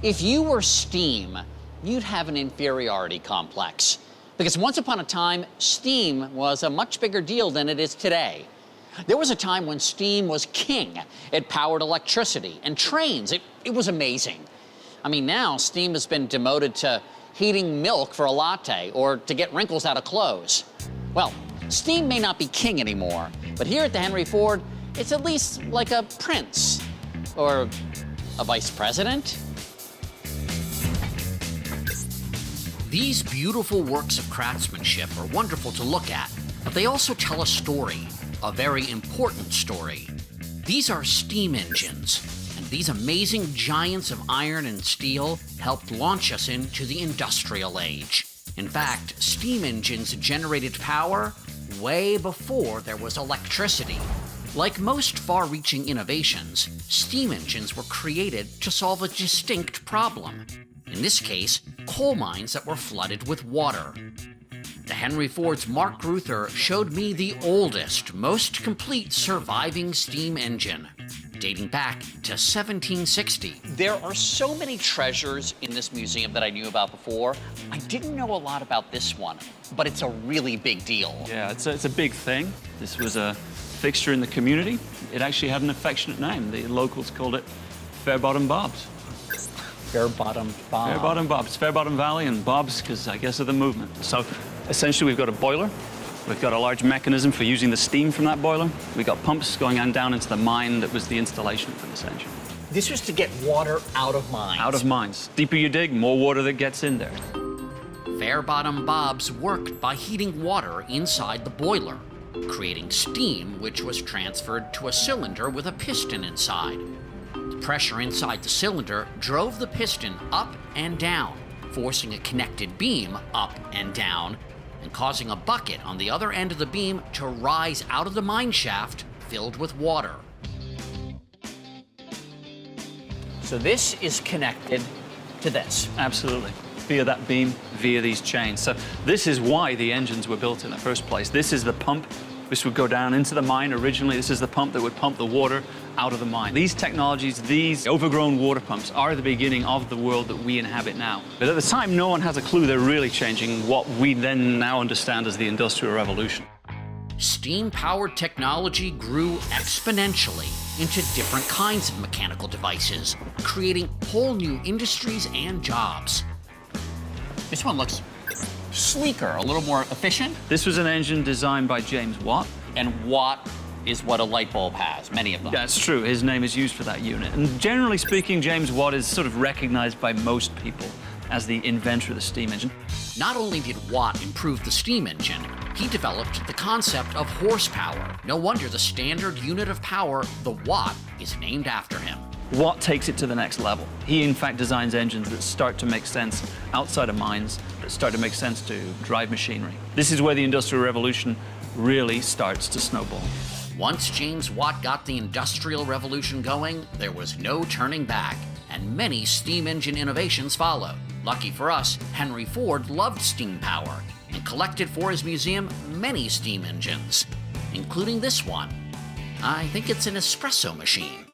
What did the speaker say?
If you were steam, you'd have an inferiority complex. Because once upon a time, steam was a much bigger deal than it is today. There was a time when steam was king. It powered electricity and trains. It was amazing. I mean, now steam has been demoted to heating milk for a latte or to get wrinkles out of clothes. Well, steam may not be king anymore, but here at the Henry Ford, it's at least like a prince or a vice president. These beautiful works of craftsmanship are wonderful to look at, but they also tell a story, a very important story. These are steam engines, and these amazing giants of iron and steel helped launch us into the industrial age. In fact, steam engines generated power way before there was electricity. Like most far-reaching innovations, steam engines were created to solve a distinct problem. In this case, coal mines that were flooded with water. The Henry Ford's Mark Ruther showed me the oldest, most complete surviving steam engine, dating back to 1760. There are so many treasures in this museum that I knew about before. I didn't know a lot about this one, but it's a really big deal. Yeah, it's a big thing. This was a fixture in the community. It actually had an affectionate name. The locals called it Fairbottom Bob's. Fairbottom Bob. Fairbottom Bob's. Fairbottom Valley and Bob's, because I guess of the movement. So essentially, we've got a boiler. We've got a large mechanism for using the steam from that boiler. We've got pumps going on down into the mine that was the installation for this engine. This was to get water out of mines. Out of mines. Deeper you dig, more water that gets in there. Fairbottom Bob's worked by heating water inside the boiler, creating steam which was transferred to a cylinder with a piston inside. The pressure inside the cylinder drove the piston up and down, forcing a connected beam up and down, and causing a bucket on the other end of the beam to rise out of the mine shaft filled with water. So this is connected to this. Absolutely. Via that beam, via these chains. So this is why the engines were built in the first place. This is the pump. This would go down into the mine originally. This is the pump that would pump the water out of the mine. These technologies, these overgrown water pumps, are the beginning of the world that we inhabit now. But at the time, no one has a clue they're really changing what we then now understand as the Industrial Revolution. Steam-powered technology grew exponentially into different kinds of mechanical devices, creating whole new industries and jobs. This one looks sleeker, a little more efficient. This was an engine designed by James Watt. And Watt is what a light bulb has, many of them. That's true. His name is used for that unit. And generally speaking, James Watt is sort of recognized by most people as the inventor of the steam engine. Not only did Watt improve the steam engine, he developed the concept of horsepower. No wonder the standard unit of power, the watt, is named after him. Watt takes it to the next level. He, in fact, designs engines that start to make sense outside of mines, that start to make sense to drive machinery. This is where the Industrial Revolution really starts to snowball. Once James Watt got the Industrial Revolution going, there was no turning back, and many steam engine innovations followed. Lucky for us, Henry Ford loved steam power and collected for his museum many steam engines, including this one. I think it's an espresso machine.